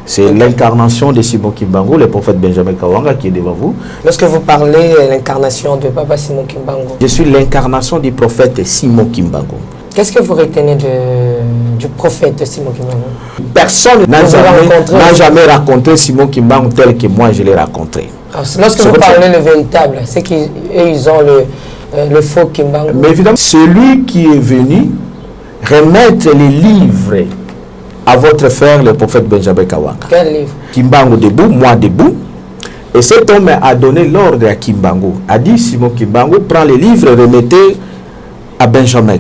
C'est l'incarnation de Simon Kimbangu, le prophète Benjamin Kawanga qui est devant vous. Lorsque vous parlez de l'incarnation de Papa Simon Kimbangu, je suis l'incarnation du prophète Simon Kimbangu. Qu'est-ce que vous retenez du prophète Simon Kimbangu? Personne n'a jamais rencontré Simon Kimbangu tel que moi je l'ai rencontré. Alors, lorsque vous parlez le véritable, c'est qu'ils ont le faux Kimbangu. Mais évidemment, celui qui est venu remettre les livres à votre frère, le prophète Benjamin Kawanga. Quel livre? Kimbangu debout, moi debout. Et cet homme a donné l'ordre à Kimbangu. A dit Simon Kimbangu, prends les livres et remettez à Benjamin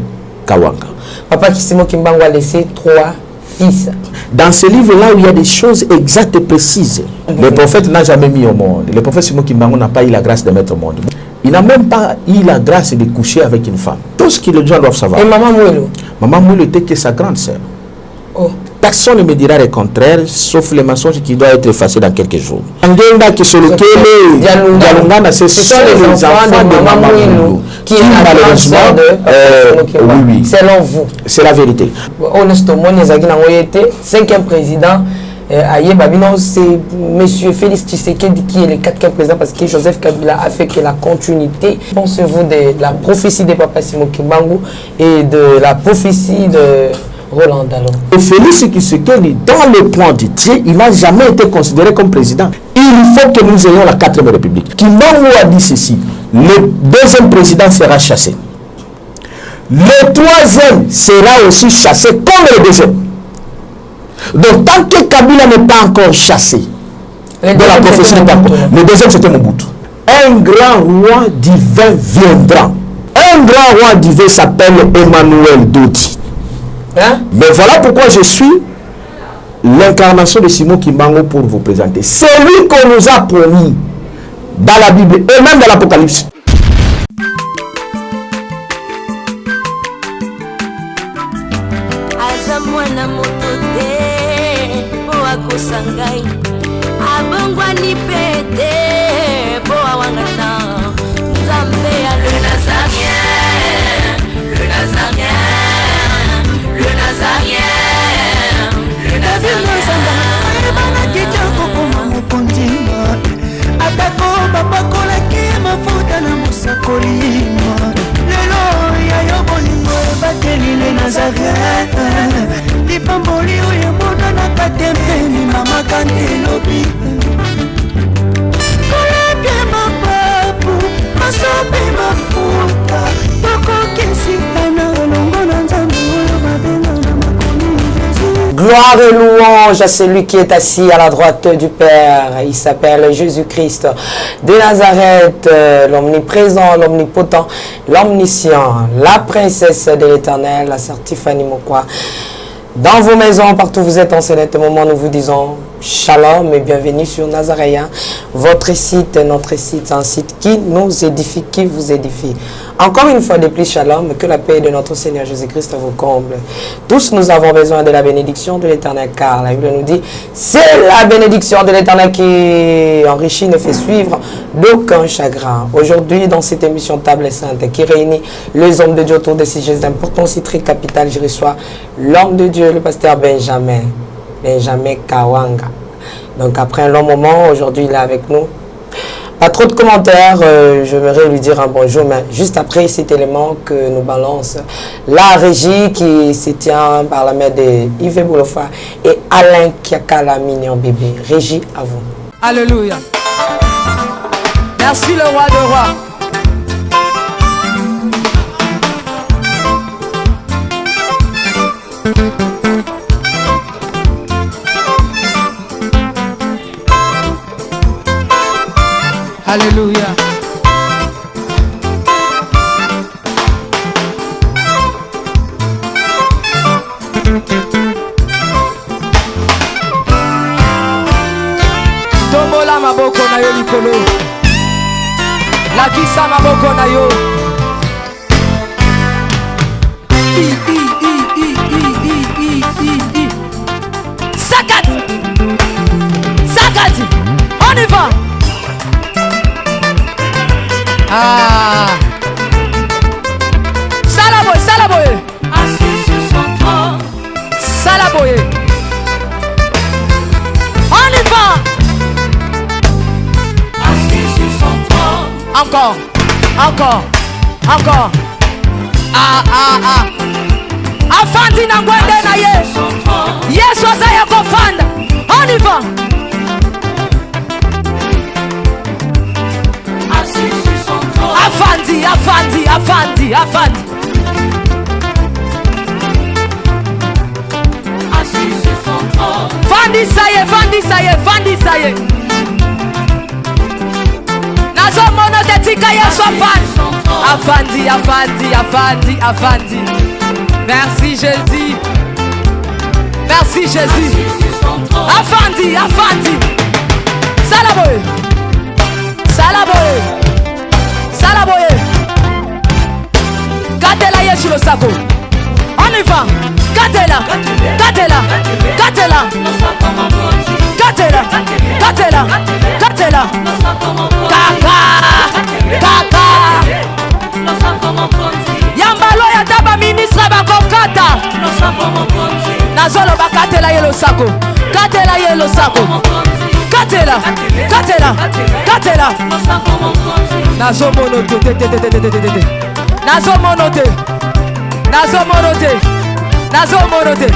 Kawanga. Papa Simon Kimbangu a laissé 3 fils. Dans ce livre-là, il y a des choses exactes et précises. Le prophète n'a jamais mis au monde. Le prophète Simon Kimbangu n'a pas eu la grâce de mettre au monde. Il n'a même pas eu la grâce de coucher avec une femme. Tout ce que les gens doivent savoir. Et Maman Mouelo? Maman Mouelo était que sa grande sœur. Oh. Personne ne me dira le contraire, sauf les mensonges qui doivent être effacés dans quelques jours. Ce sont les enfants de Maman Mouelo, qui est malheureusement oui. Selon vous? C'est la vérité. Honnêtement, nous avons été 5e président. C'est M. Félix Tshisekedi qui est le 4e président parce que Joseph Kabila a fait que la continuité. Pensez-vous de la prophétie de Papa Simon Kimbangu et de la prophétie de Roland Dallon? Félix Tshisekedi, dans le plan de Dieu, il n'a jamais été considéré comme président. Il faut que nous ayons la 4e République. Kimbangu a dit ceci: le 2e président sera chassé. Le 3e sera aussi chassé comme le 2e. Donc, tant que Kabila n'est pas encore chassé, dans la prophétie de Kabila, le 2e c'était Mobutu. Un grand roi divin viendra. Un grand roi divin s'appelle Emmanuel Dodi. Hein? Mais voilà pourquoi je suis l'incarnation de Simon Kimbangu pour vous présenter. C'est lui qu'on nous a promis dans la Bible et même dans l'Apocalypse. Gloire et louange à celui qui est assis à la droite du Père. Il s'appelle Jésus-Christ de Nazareth, l'omniprésent, l'omnipotent, l'omniscient, la princesse de l'Éternel, la sœur Tiffany Mokwa. Dans vos maisons, partout où vous êtes en ce moment, nous vous disons shalom et bienvenue sur Nazaréen, votre site, notre site, un site qui nous édifie, qui vous édifie. Encore une fois de plus, shalom, que la paix de notre Seigneur Jésus-Christ vous comble. Tous nous avons besoin de la bénédiction de l'Éternel, car la Bible nous dit, c'est la bénédiction de l'Éternel qui enrichit, ne fait suivre d'aucun chagrin. Aujourd'hui, dans cette émission Table Sainte, qui réunit les hommes de Dieu autour de ces gestes importants, aussi très capital, je reçois l'homme de Dieu, le pasteur Benjamin Kawanga. Donc après un long moment, aujourd'hui il est avec nous. Pas trop de commentaires, j'aimerais lui dire un bonjour, mais juste après cet élément que nous balance la régie qui se tient par la main de Yves Boulofa et Alain Kiakala Mignon Bébé. Régie, à vous. Alléluia. Merci le roi de rois. Alléluia. Tombola maboko na yo likolo. Lakisa maboko na yo. Sakat. Sakat. On y va. Ah. Salaboye, Salaboye. Assis sur son trône. Salaboye. Encore. Encore. Encore. Ah, ah, ah. Afandi na ngwende na ye. Yesu azaya kofanda. On y va. Afandi, afandi, afandi, afandi. Fandi saye, fandi saye, fandi saye. Nazo mono de tika yesu afandi. Afandi, afandi, afandi, afandi. Merci Jésus. Merci Jésus. Afandi, afandi. Salaboye. Salaboye. Salaboye. Gardez-la yesu le sako. On y va. Gardez-la. Gardez-la. Gardez-la. Gardez-la. Gardez-la. Gardez-la. Kaka. Kaka. Yambalo ya taba ministre bakokata. Nazolo bakatela yelo sako. Katela yelo sako. Katela. Katela. Katela. Nazo monote. Nazo monote. Nazo monote. Nazo monote.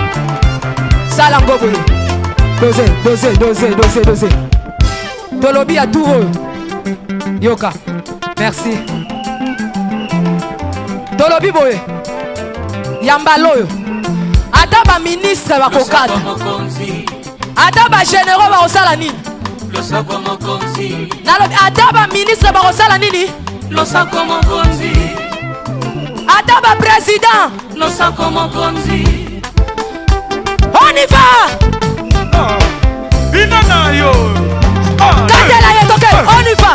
Salangobo. Dosé. Tolobi à tout. Yoka. Merci. Tolobi boye. Yambaloyo. Adaba ministre bakokata. Adaba généraux bakosala nini? Adaba ministre bakosala nini? Adaba président. On y va. On y va.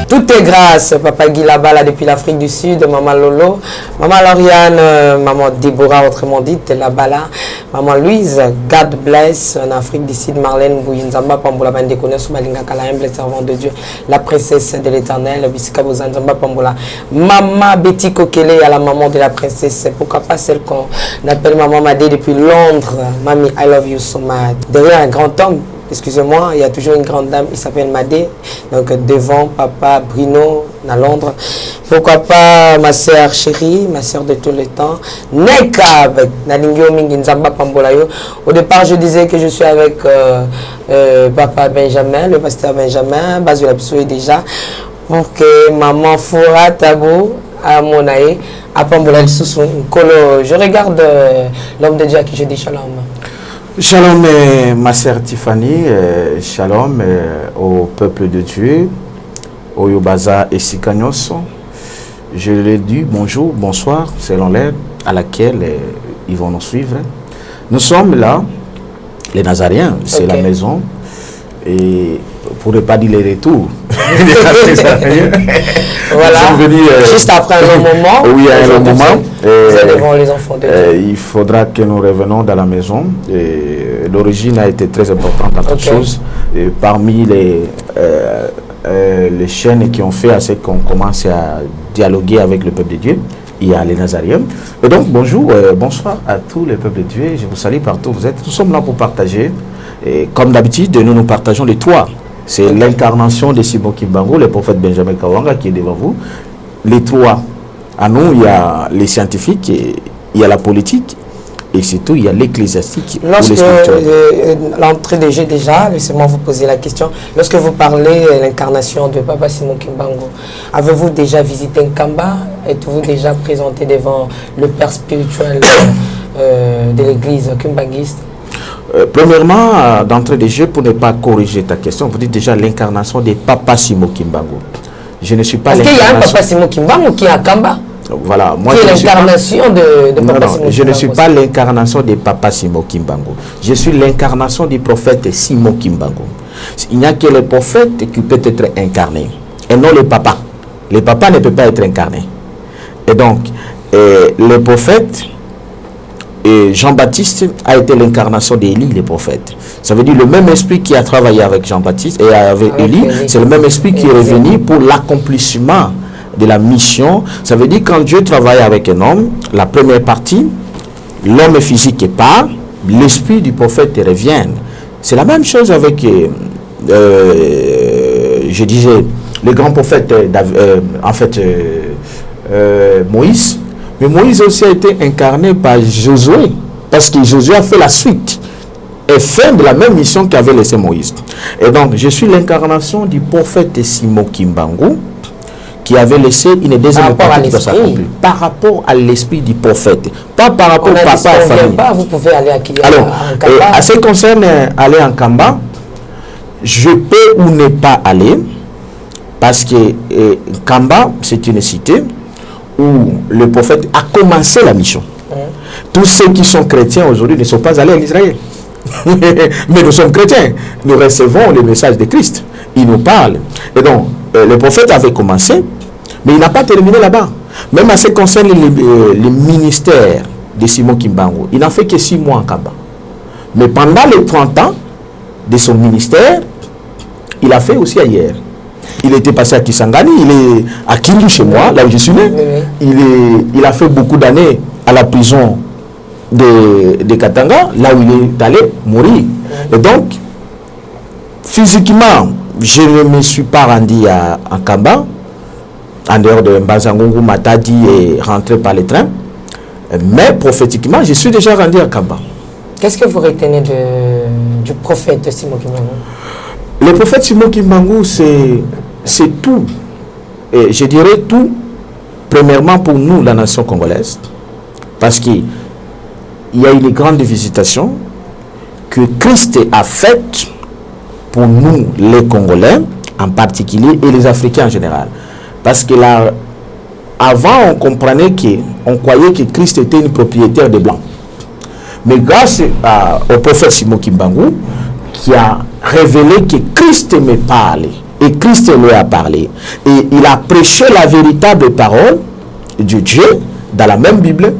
Tout est grâce, Papa Guy Labala depuis l'Afrique du Sud, Maman Lolo, Maman Lauriane, Maman Déborah, autrement dite Labala, Maman Louise, God bless, en Afrique du Sud, Marlène Bouyinzamba, Pambola Bandekone, Soubalinga Kala, humble servant de Dieu, la princesse de l'éternel, Bissika Bozanzamba Pambola, Maman Betty Kokele, à la maman de la princesse, pourquoi pas celle qu'on appelle Maman Madé depuis Londres, Mamie, I love you so much. Derrière un grand homme, excusez-moi, il y a toujours une grande dame, il s'appelle Madé. Donc devant papa Bruno à Londres. Pourquoi pas ma soeur chérie, ma soeur de tout le temps, Nekab, Nalingyo Minginzamba Pambolayo. Au départ, je disais que je suis avec papa Benjamin, le pasteur Benjamin, Bazula Psoé déjà, pour que maman Foura Tabo à Monaï, à Pambola Kolo. Je regarde l'homme de Dieu à qui je dis shalom. Shalom ma sœur Tiffany, shalom au peuple de Dieu, au Yobaza et Sikanyos. Je leur dis bonjour, bonsoir, selon l'heure à laquelle ils vont nous suivre. Nous sommes là, les Nazaréens, c'est la maison, et pour ne pas dire les retours. Voilà, juste après un long moment, oui, un long moment, nous allons voir les enfants de Dieu. Il faudra que nous revenions dans la maison. L'origine a été très importante dans toute chose. Et parmi les chaînes qui ont fait à ce qu'on commence à dialoguer avec le peuple de Dieu, il y a les Nazaréens. Et donc, bonjour, bonsoir à tous les peuples de Dieu. Je vous salue partout où vous êtes. Nous sommes là pour partager. Et comme d'habitude, nous partageons les trois. C'est l'incarnation de Simon Kimbangu, le prophète Benjamin Kawanga qui est devant vous. Les trois. À nous, il y a les scientifiques, il y a la politique, et surtout, il y a l'ecclésiastique. Lorsque l'entrée de jeu déjà, laissez-moi vous poser la question. Lorsque vous parlez de l'incarnation de Papa Simon Kimbangu, avez-vous déjà visité Nkamba? Êtes-vous déjà présenté devant le père spirituel de l'église kimbanguiste? Premièrement, d'entrée de jeu, pour ne pas corriger ta question, vous dites déjà l'incarnation de Papa Simon Kimbangu. Je ne suis pas l'incarnation. Est-ce qu'il y a un Papa Simon Kimbangu qui est à Kamba? Voilà, moi qui est l'incarnation de Papa Simon Kimbangu. Je ne suis pas l'incarnation de Papa Simon Kimbangu. Je suis l'incarnation du prophète Simon Kimbangu. Il n'y a que le prophète qui peut être incarné, et non le papa. Le papa ne peut pas être incarné. Et donc, le prophète Jean-Baptiste a été l'incarnation d'Élie, le prophète. Ça veut dire le même esprit qui a travaillé avec Jean-Baptiste et avec Élie, c'est le même esprit qui est revenu pour l'accomplissement de la mission. Ça veut dire quand Dieu travaille avec un homme, la première partie, l'homme physique part, l'esprit du prophète revient. C'est la même chose avec, je disais, le grand prophète, Moïse. Mais Moïse aussi a été incarné par Josué, parce que Josué a fait la suite et fin de la même mission qu'avait laissé Moïse. Et donc, je suis l'incarnation du prophète Simon Kimbangu, qui avait laissé une deuxième partie de sa accomplie. Par rapport à l'esprit du prophète, pas par rapport au papa à famille. Vous pouvez aller à Kamba. Alors, à ce qui concerne aller en Kamba, je peux ou ne pas aller, parce que Kamba, c'est une cité où le prophète a commencé la mission. Tous ceux qui sont chrétiens aujourd'hui ne sont pas allés en Israël. Mais nous sommes chrétiens. Nous recevons le message de Christ. Il nous parle. Et donc, le prophète avait commencé, mais il n'a pas terminé là-bas. Même à ce qui concerne le ministère de Simon Kimbangu, il n'a fait que 6 mois en Kamba. Mais pendant les 30 ans de son ministère, il a fait aussi ailleurs. Il était passé à Kisangani, il est à Kindu chez moi, là où je suis né. Il a fait beaucoup d'années à la prison de Katanga, là où il est allé mourir. Et donc, physiquement, je ne me suis pas rendu à Kamba, en dehors de Mbazangungu, Matadi et rentré par le train. Mais prophétiquement, je suis déjà rendu à Kamba. Qu'est-ce que vous retenez du prophète Simon Kimbangu? Le prophète Simon Kimbangu, c'est tout. Et je dirais tout, premièrement pour nous, la nation congolaise, parce qu'il y a une grande visitation que Christ a faite pour nous, les Congolais en particulier, et les Africains en général. Parce que là, avant, on comprenait on croyait que Christ était une propriétaire de Blancs. Mais grâce au prophète Simon Kimbangu, qui a révélé que Christ me parlait, et Christ lui a parlé, et il a prêché la véritable parole de Dieu dans la même Bible,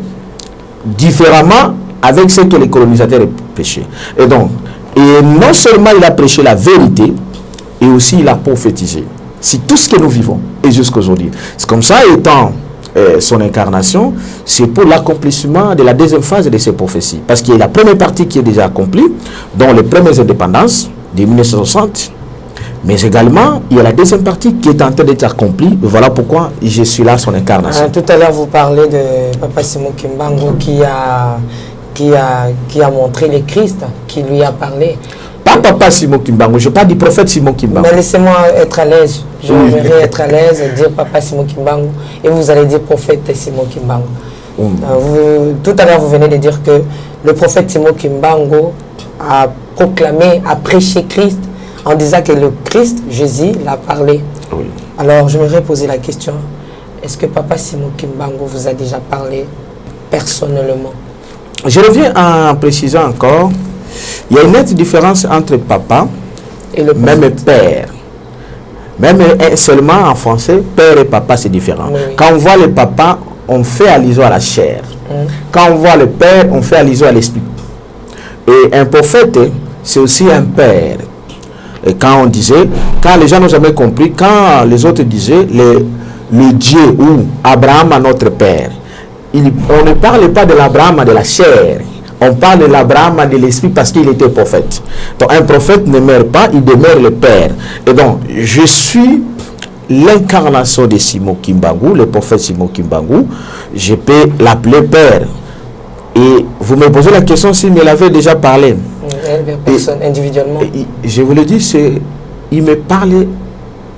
différemment avec ce que les colonisateurs prêchaient. Et donc, non seulement il a prêché la vérité, et aussi il a prophétisé. C'est tout ce que nous vivons, et jusqu'aujourd'hui. C'est comme ça, étant son incarnation, c'est pour l'accomplissement de la deuxième phase de ces prophéties. Parce qu'il y a la première partie qui est déjà accomplie, dont les premières indépendances de 1960, mais également, il y a la deuxième partie qui est en train d'être accomplie. Voilà pourquoi je suis là, son incarnation. Tout à l'heure, vous parlez de Papa Simon Kimbangu qui a montré le Christ, qui lui a parlé. Pas Papa Simon Kimbangu, je parle du prophète Simon Kimbangu. Mais laissez-moi être à l'aise. J'aimerais être à l'aise et dire Papa Simon Kimbangu, et vous allez dire prophète Simon Kimbangu. Tout à l'heure, vous venez de dire que le prophète Simon Kimbangu a proclamé, a prêché Christ en disant que le Christ, Jésus, l'a parlé. Oui. Alors, je me poser la question, est-ce que Papa Simon Kimbangu vous a déjà parlé personnellement? Je reviens en précisant encore, il y a une nette différence entre papa et le même père. Même seulement en français, père et papa, c'est différent. Oui. Quand on voit le papa, on fait allusion à la chair. Quand on voit le père, on fait allusion à l'esprit. Et un prophète, c'est aussi un père. Et quand on disait, quand les gens n'ont jamais compris, quand les autres disaient, le Dieu ou Abraham à notre père, on ne parle pas de l'Abraham de la chair. On parle de l'Abraham de l'esprit parce qu'il était prophète. Donc un prophète ne meurt pas, il demeure le père. Et donc, je suis l'incarnation de Simon Kimbangu, le prophète Simon Kimbangu. Je peux l'appeler père. Et vous me posez la question s'il me l'avait déjà parlé. Personne, individuellement. Je vous le dis, il me parlait,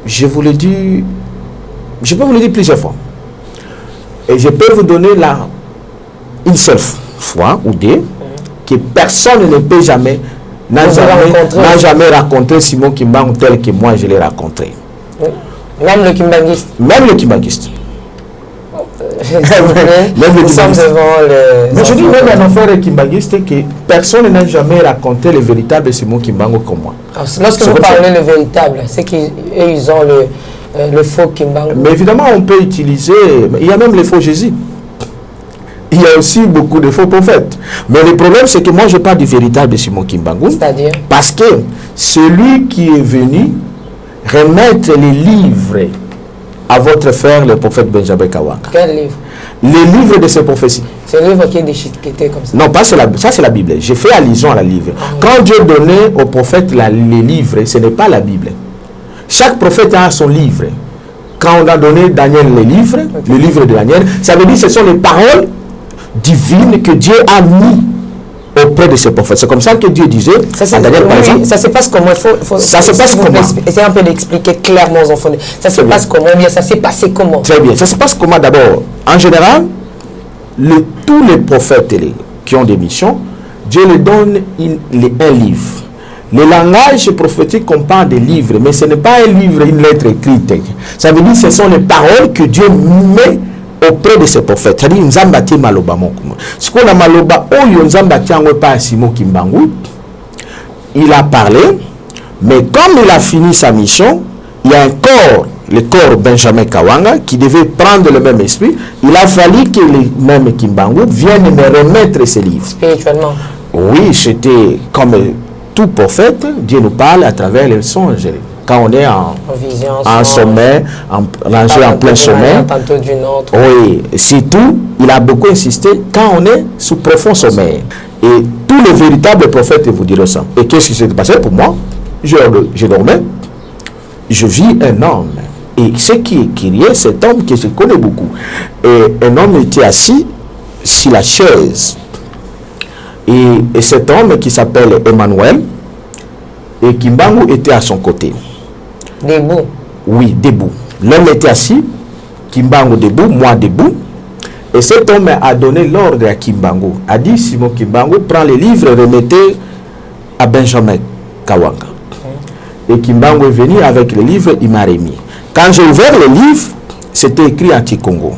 je peux vous le dire plusieurs fois. Et je peux vous donner une seule fois ou deux, que personne ne peut jamais, n'a jamais rencontré Simon Kimbangu tel que moi je l'ai rencontré. Même le Kimbanguiste. Même le Kimbanguiste. Nous sommes devant le... Mais je dis même un enfant kimbanguiste que personne n'a jamais raconté le véritable Simon Kimbangu comme moi. Alors, lorsque vous parlez le véritable, c'est qu'ils ont le faux Kimbangu. Mais évidemment, on peut utiliser... Il y a même les faux Jésus. Il y a aussi beaucoup de faux prophètes. Mais le problème, c'est que moi, je parle du véritable Simon Kimbangu. C'est-à-dire? Parce que celui qui est venu remettre les livres à votre frère, le prophète Benjamin Kawaka. Quel livre? Les livres de ses prophéties. C'est le livre qui est déchiqueté comme ça? Non, pas ça, c'est la Bible. J'ai fait allusion à la livre. Quand Dieu donnait au prophète les livres, ce n'est pas la Bible. Chaque prophète a son livre. Quand on a donné Daniel le livre de Daniel, ça veut dire que ce sont les paroles divines que Dieu a mis auprès de ses prophètes. C'est comme ça que Dieu disait à Daniel, par exemple. Ça se passe comment? Ça se passe comment? Essayez un peu d'expliquer clairement aux enfants. Ça se passe comment? Bien, ça s'est passé comment? Très bien. Ça se passe comment d'abord? En général, tous les prophètes qui ont des missions, Dieu leur donne un livre. Le langage prophétique comprend des livres, mais ce n'est pas un livre, une lettre écrite. Ça veut dire que ce sont les paroles que Dieu met auprès de ses prophètes. C'est-à-dire, Nzambati Maloba Mokumo. Ce qu'on a Maloba, Nzambati Angwepa Simo Kimbangu, il a parlé, mais comme il a fini sa mission, il y a un corps, le corps Benjamin Kawanga, qui devait prendre le même esprit. Il a fallu que le même Kimbangu vienne me remettre ses livres. Spirituellement. Oui, c'était comme tout prophète, Dieu nous parle à travers les songes. Quand on est en vision, en sommeil, rangé en plein sommeil. Oui, surtout, il a beaucoup insisté quand on est sous profond sommeil. Et tous les véritables prophètes vous diront ça. Et qu'est-ce qui s'est passé pour moi? Je dormais, je vis un homme. Et ce qui est crié, cet homme que je connais beaucoup. Et un homme était assis sur la chaise. Et cet homme qui s'appelle Emmanuel, et Kimbangu était à son côté. Debout? Oui, debout. L'homme était assis, Kimbangu debout, moi debout. Et cet homme a donné l'ordre à Kimbangu. A dit, Simon Kimbangu, prends les livres et remettez à Benjamin Kawanga. Et Kimbangu est venu avec les livres, il m'a remis. Quand j'ai ouvert les livres, c'était écrit en Kikongo.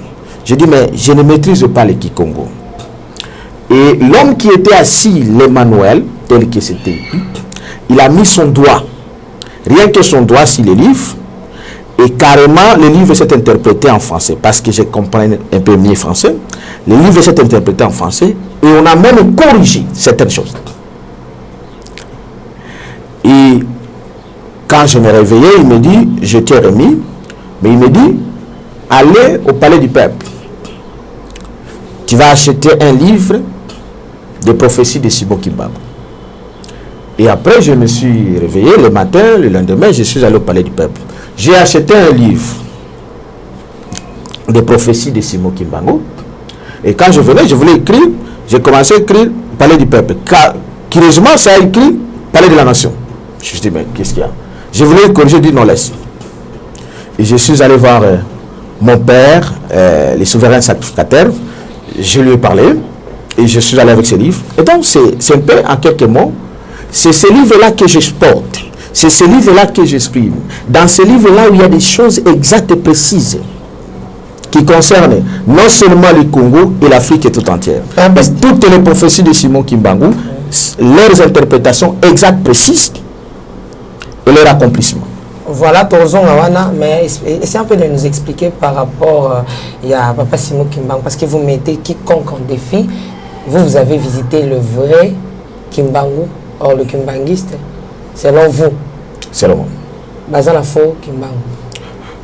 J'ai dit, mais je ne maîtrise pas le Kikongo. Et l'homme qui était assis, l'Emmanuel, tel que c'était écrit, il a mis son doigt, rien que son doigt sur les livres, et carrément le livre s'est interprété en français, parce que je comprends un peu mieux français. Le livre s'est interprété en français, et on a même corrigé certaines choses. Et quand je me réveillais, il me dit, je t'ai remis, mais il me dit, allez au palais du peuple. Tu vas acheter un livre de prophéties de Simon Kimbangu. Et après, je me suis réveillé le matin, le lendemain, je suis allé au palais du peuple. J'ai acheté un livre de prophéties de Simon Kimbangu. Et quand je venais, je voulais écrire, j'ai commencé à écrire palais du peuple. Curieusement, ça a écrit palais de la nation. Je me suis dit, mais qu'est-ce qu'il y a? Je voulais corriger, je dis non, laisse. Et je suis allé voir mon père, les souverains sacrificateurs. Je lui ai parlé et je suis allé avec ce livre. Et donc, c'est un peu, en quelques mots, c'est ce livre-là que j'exporte. C'est ce livre-là que j'exprime. Dans ce livre-là, il y a des choses exactes et précises qui concernent non seulement le Congo et l'Afrique tout entière. Mais toutes les prophéties de Simon Kimbangu, leurs interprétations exactes, précises et leur accomplissement. Voilà, Torzon Awana, mais essayez un peu de nous expliquer par rapport à Papa Simon Kimbangu, parce que vous mettez quiconque en défi. Vous avez visité le vrai Kimbangu, or le Kimbanguiste, selon vous. Selon moi. Bazan la faux Kimbangu.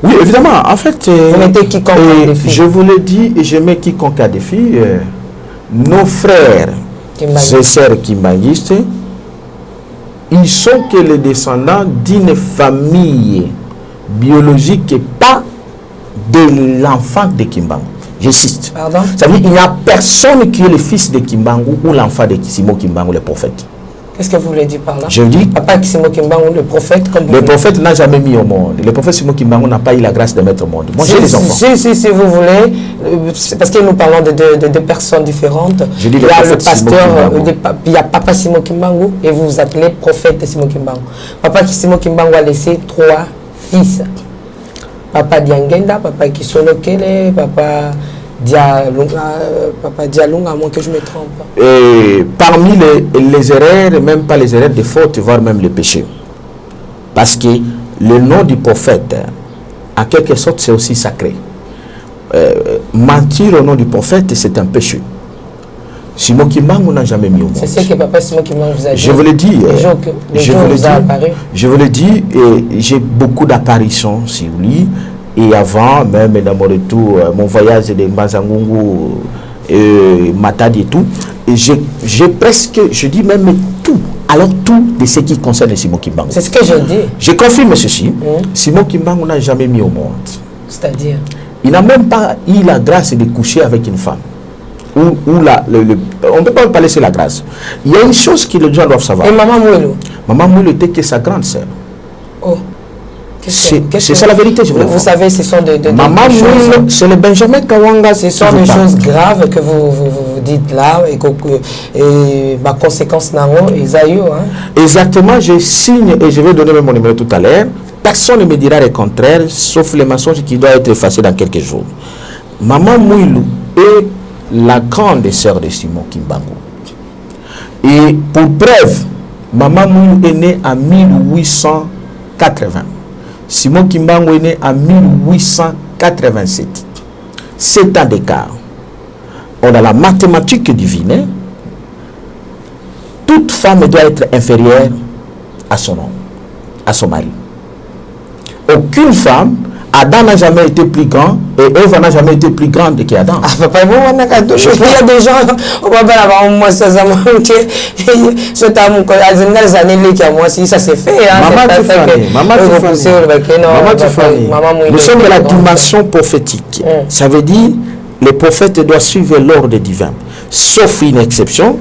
Oui, évidemment. En fait, vous mettez quiconque en défi. Je vous l'ai dit et je mets quiconque à défi. Nos frères et sœurs kimbanguistes, ils sont que les descendants d'une famille biologique et pas de l'enfant de Kimbangu. J'insiste. Pardon? Ça veut dire qu'il n'y a personne qui est le fils de Kimbangu ou l'enfant de Simon Kimbangu, le prophète. Qu'est-ce que vous voulez dire par là? Je dis, Papa Simon Kimbangu, le prophète, comme le prophète n'a jamais mis au monde. Le prophète Simon Kimbangu n'a pas eu la grâce de mettre au monde. Moi, j'ai les enfants. Si vous voulez, parce que nous parlons de deux personnes différentes. Je dis il y a le pasteur, il y a Papa Simon Kimbangu et vous vous appelez prophète Simon Kimbangu. Papa Simon Kimbangu a laissé 3 fils. Papa Diangenda, Papa Kisolo Kele, Papa Dialunga, à moins que je me trompe. Et parmi les erreurs, même pas les erreurs, des fautes, voire même les péchés. Parce que le nom du prophète, en quelque sorte, c'est aussi sacré. Mentir au nom du prophète, c'est un péché. Simon Kimbangu n'a jamais mis au monde. C'est ce que Papa Simon Kimbangu vous a dit. Je vous l'ai dit. Je vous l'ai dit, et j'ai beaucoup d'apparitions sur lui. Et avant, même dans mon retour, mon voyage de Mbazangungu, Matadi et tout, et j'ai presque, je dis même tout. Alors tout de ce qui concerne Simon Kimbangu. C'est ce que je dis. Je confirme ceci. Simon Kimbangu n'a jamais mis au monde. C'est-à-dire? Il n'a même pas eu la grâce de coucher avec une femme. On ne peut pas parler de la grâce. Il y a une chose que les gens doivent savoir. Et Maman Mouelou? Maman Mouelou était que sa grande sœur. Oh. C'est ça la vérité, je vous savez, ce sont de Maman Mouelou, c'est le Benjamin Kawanga. Ce sont des choses graves que vous dites là et ma conséquence n'ango Isaïo. Exactement, je signe et je vais donner mon numéro tout à l'heure. Personne ne me dira le contraire, sauf les mensonges qui doivent être effacés dans quelques jours. Maman Mouelou est la grande sœur de Simon Kimbangu. Et pour preuve, Maman Mouelou est née en 1880. Simon Kimbangu est né en 1887. 7 ans d'écart. On a la mathématique divine. Toute femme doit être inférieure à son homme, à son mari. Aucune femme, Adam n'a jamais été plus grand et Eve n'a jamais été plus grande qu'Adam. Il y a des gens, on va pas moi ça s'est fait. Maman Tiffany, nous sommes de la dimension prophétique. Ça veut dire les prophètes doivent suivre l'ordre divin. Sauf une exception,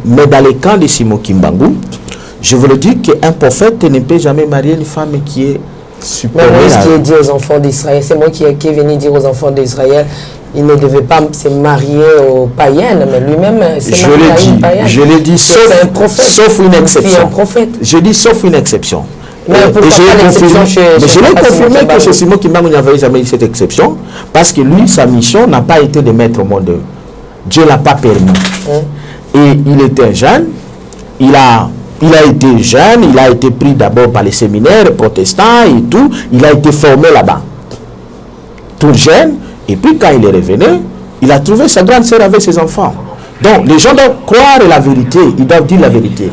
mais dans le camp de Simon Kimbangu, je veux le dire qu'un prophète ne peut jamais marier une femme qui est supérieure. Mais ce qui est dit aux enfants d'Israël, c'est moi qui est venu dire aux enfants d'Israël, il ne devait pas se marier aux païennes, mais lui-même s'est marié à une païenne. Je l'ai dit, sauf une exception. Je dis sauf une exception. Mais je l'ai confirmé que chez Simon Kimbangu n'avait jamais eu cette exception, parce que lui, sa mission n'a pas été de mettre au monde. Dieu ne l'a pas permis. Et il était jeune, il a été jeune, il a été pris d'abord par les séminaires protestants et tout, il a été formé là-bas. Tout jeune, et puis quand il est revenu, il a trouvé sa grande sœur avec ses enfants. Donc les gens doivent croire la vérité, ils doivent dire la vérité.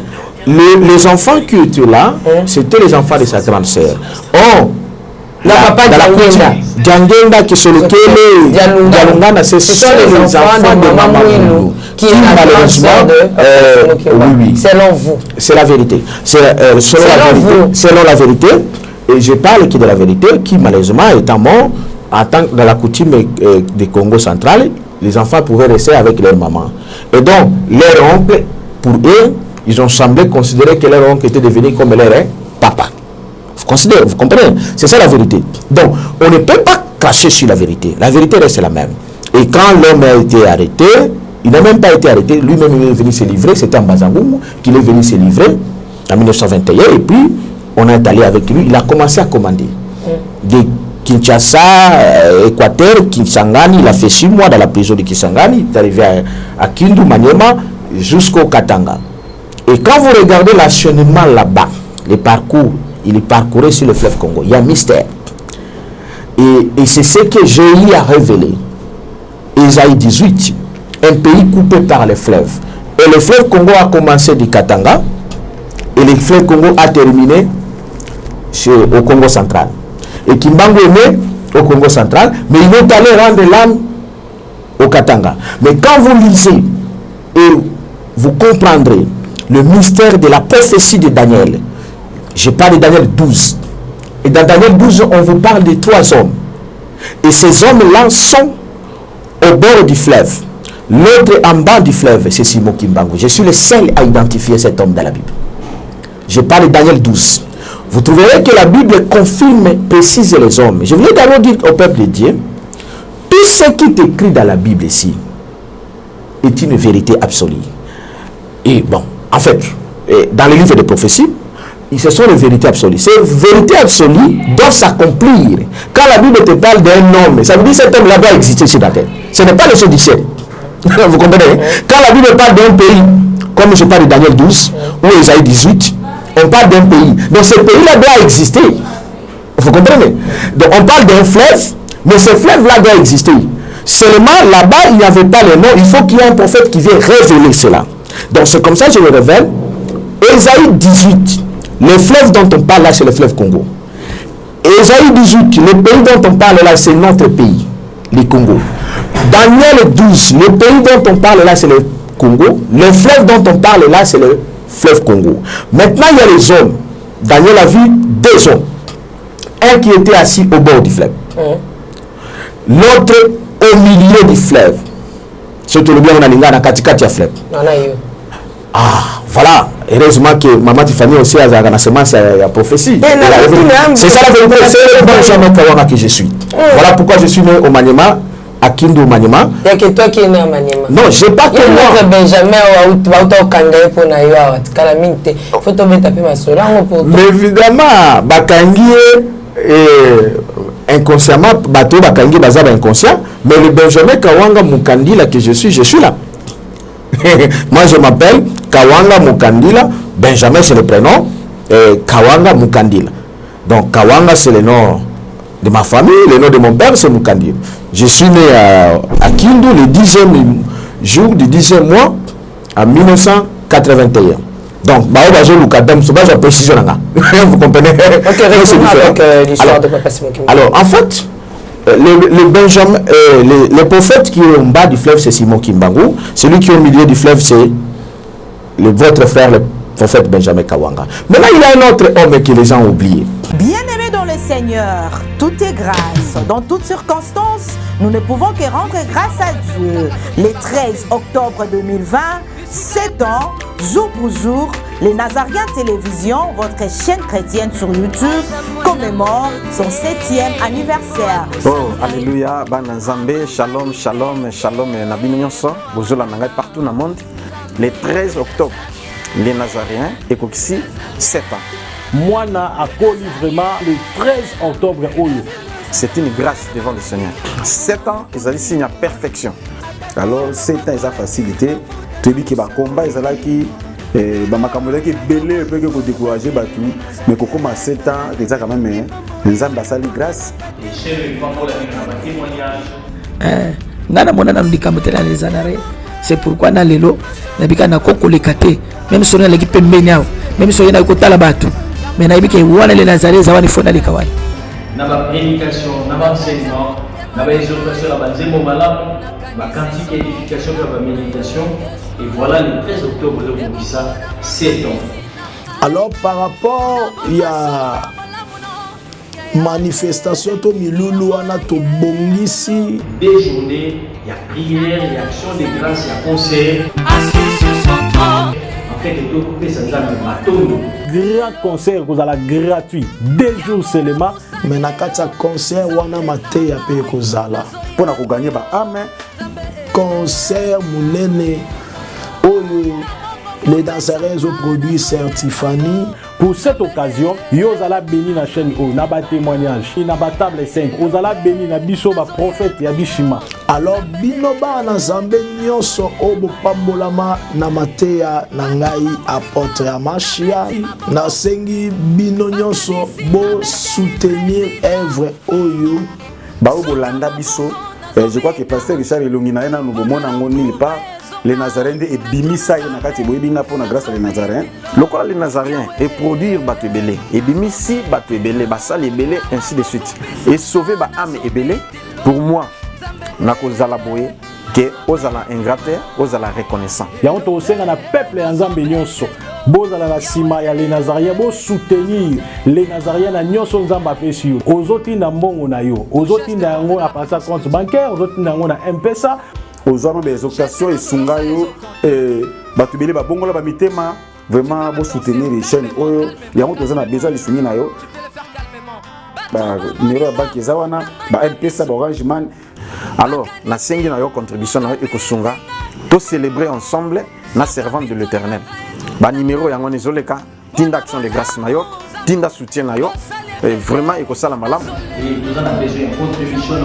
Les enfants qui étaient là, c'était les enfants de sa grande sœur. Oh, Djangenda qui sont lequel Dialungana, ce sont les enfants de Maman Mouelou qui malheureusement, oui, selon vous, c'est la vérité. Selon la vérité, et je parle qui de la vérité, qui malheureusement étant mort, dans la coutume du Congo central, les enfants pouvaient rester avec leur maman. Et donc, leur oncle, pour eux, ils ont semblé considérer que leur oncle était devenu comme leur papa. Vous comprenez? C'est ça la vérité. Donc, on ne peut pas cracher sur la vérité. La vérité reste la même. Et quand l'homme a été arrêté, il n'a même pas été arrêté. Lui-même, il est venu se livrer. C'était en Bazangoum qu'il est venu se livrer en 1921. Et puis, on est allé avec lui. Il a commencé à commander. De Kinshasa, Équateur, Kisangani. Il a fait 6 mois dans la prison de Kisangani. Il est arrivé à Kindu, Maniema, jusqu'au Katanga. Et quand vous regardez l'acheminement là-bas, les parcours, il est parcouru sur le fleuve Congo. Il y a un mystère. Et c'est ce que Jéhu a révélé. Ésaïe 18, un pays coupé par le fleuve. Et le fleuve Congo a commencé du Katanga. Et le fleuve Congo a terminé au Congo central. Et Kimbangu est né au Congo central. Mais ils vont aller rendre l'âme au Katanga. Mais quand vous lisez, et vous comprendrez le mystère de la prophétie de Daniel. Je parle de Daniel 12. Et dans Daniel 12, on vous parle de 3 hommes. Et ces hommes-là sont au bord du fleuve. L'autre en bas du fleuve, c'est Simon Kimbangu. Je suis le seul à identifier cet homme dans la Bible. Je parle de Daniel 12. Vous trouverez que la Bible confirme, précise les hommes. Je voulais d'abord dire au peuple de Dieu, tout ce qui est écrit dans la Bible ici est une vérité absolue. Et bon, en fait, dans les livres de prophétie, ce sont les vérités absolues. Ces vérités absolues doivent s'accomplir. Quand la Bible te parle d'un homme, ça veut dire que cet homme-là doit exister sur la terre. Ce n'est pas le ciel du ciel. Vous comprenez? Quand la Bible parle d'un pays, comme je parle de Daniel 12 ou Ésaïe 18, on parle d'un pays. Donc ce pays-là doit exister. Vous comprenez? Donc on parle d'un fleuve, mais ce fleuve-là doit exister. Seulement là-bas, il n'y avait pas le nom. Il faut qu'il y ait un prophète qui vienne révéler cela. Donc c'est comme ça que je le révèle. Ésaïe 18. Le fleuve dont on parle là, c'est le fleuve Congo. Ésaïe 18, le pays dont on parle là, c'est notre pays, le Congo. Daniel 12, le pays dont on parle là, c'est le Congo. Le fleuve dont on parle là, c'est le fleuve Congo. Maintenant, il y a les hommes. Daniel a vu 2 hommes. Un qui était assis au bord du fleuve. L'autre au milieu du fleuve. Surtout le bien, on a l'ingana katikati fleuve. Ah, voilà. Heureusement que Maman Tiffany aussi a la semence à prophétie. C'est ça la vérité. C'est le Benjamin Kawanga que je suis. Voilà pourquoi je suis né au Maniema, à Kindu au Maniema. Il n'y a que toi qui es né au Maniema. Non, je n'ai pas que moi. Il y a Benjamin au Kangaï pour Naïwa. Il faut tomber taper ma soeur. Mais évidemment, Bakangi inconsciemment, Bato Bakangi Bazaba inconscient. Mais le Benjamin Kawanga Mukandila que je suis là. Moi je m'appelle Kawanga Mukandila. Benjamin c'est le prénom, Kawanga Mukandila. Donc Kawanga c'est le nom de ma famille, le nom de mon père c'est Mukandila. Je suis né à Kindu le 10e jour du 10e mois en 1981. Donc vous comprenez. Alors en fait le Benjamin, les prophètes qui sont en bas du fleuve, c'est Simon Kimbangu. Celui qui est au milieu du fleuve, c'est votre frère, le prophète Benjamin Kawanga. Maintenant, il y a un autre homme que les gens ont oublié. Bien-aimés dans le Seigneur, tout est grâce. Dans toutes circonstances, nous ne pouvons que rendre grâce à Dieu. Le 13 octobre 2020, 7 ans, jour pour jour, les Nazariens Télévision, votre chaîne chrétienne sur YouTube, commémore son 7e anniversaire. Oh, alléluia, Banazambe, shalom, shalom, shalom, Nabinionso, Bozola Nangai partout dans le monde. Le 13 octobre, les Nazariens, et ici, 7 ans. Moi, a connu vraiment le 13 octobre. C'est une grâce devant le Seigneur. 7 ans, ils ont signé à perfection. Alors, 7 ans, ils ont facilité. Celui qui va combattre, ils ont qui bamakambola qui belé peut que décourager batu mais qu'on commence 7 ans déjà quand même les gens basali grâce et chez pas pour la témoignage ngana mona na mdikamotela les anare c'est pourquoi na lelo na bika na kokole kate même si on a l'équipe pembeni même si on a kotala batu mais na bika wana les nazaré zawani fona les kawai na ba prédication na ba enseignement na ba exhortation na ba nzembo malamu ba cantique édification na ba méditation. Et voilà le 13 octobre de Bokissa, 7 ans. Alors par rapport, il y a manifestation to milulu wana to bongisi. Des journées, il y a prière, il y a action de grâce, il y a concert. En fait, tout couper ça grand concert vous allez gratuit 2 jours seulement. Mais na kata concert wana mate ya pe kozala. Pour na gagner ba amen. Concert munene. Les Nazariens ont produit Certifani. Pour cette occasion, yo zala béni na chaîne o na ba témoignage, na ba table 5, o zala béni na biso ba prophète ya bishima. Alors binoba na Nzambe nyonso obo pambolama na mateya na ngai apôtre ya Machia na sengi bino nyonso bo soutenir œuvre oyo ba obolanda biso. Je crois que pasteur Richard Elongi na ena nous mona ngoni pas les Nazariens et bimisa na kati boyebinga pour la grâce les Nazariens. Lokola les Nazariens et produire bato ebele et bimisi bato ebele basal ebele ainsi de suite et sauver ba âme ebele. Pour moi nakozala boye que ozala ingrate ozala reconnaissant. Ya on to senga na peuple ya Nzambe nyonso bozala na sima ya les Nazariens bo soutenir les Nazariens na nyonso Nzambe apesi yo ozotinda mbongo na yo ozotinda yango na pasa compte bancaire ozotinda yango na M-Pesa aux hommes des occasions et sungayo et batubele ba bongola ba mitema vraiment bo soutenir les chaînes oyo ya moto zana besoin de soutenir na yo ba numéro ba banque zawana ba M-Pesa ba Orange Man. Alors la sengi na yo contribution na yo sunga to célébrer ensemble na servant de l'Éternel ba numéro yango nezoleka tinda action de grâce na yo tinda soutien na yo. Et vraiment, il faut ça la malam. Et nous avons besoin d'une contribution